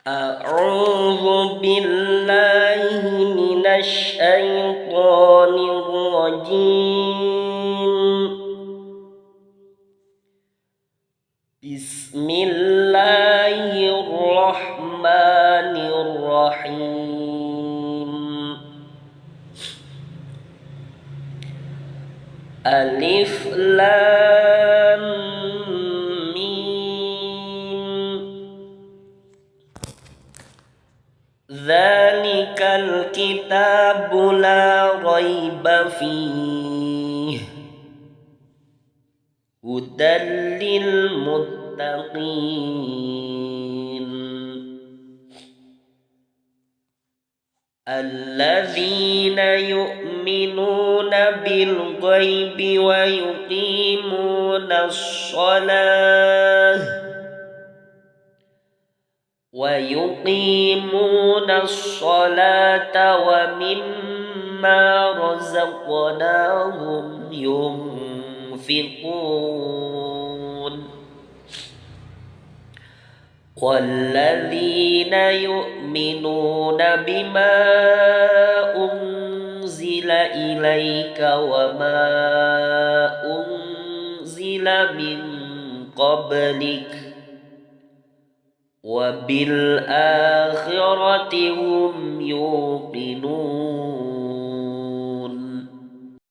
أعوذ بالله من الشيطان الرجيم. بسم الله الرحمن الرحيم. ألف لام ذلك الكتاب لا ريب فيه هدى للمتقين الذين يؤمنون بالغيب ويقيمون الصلاة ومما رزقناهم ينفقون والذين يؤمنون بما أنزل إليك وما أنزل من قبلك وبالآخرة هم يوقنون.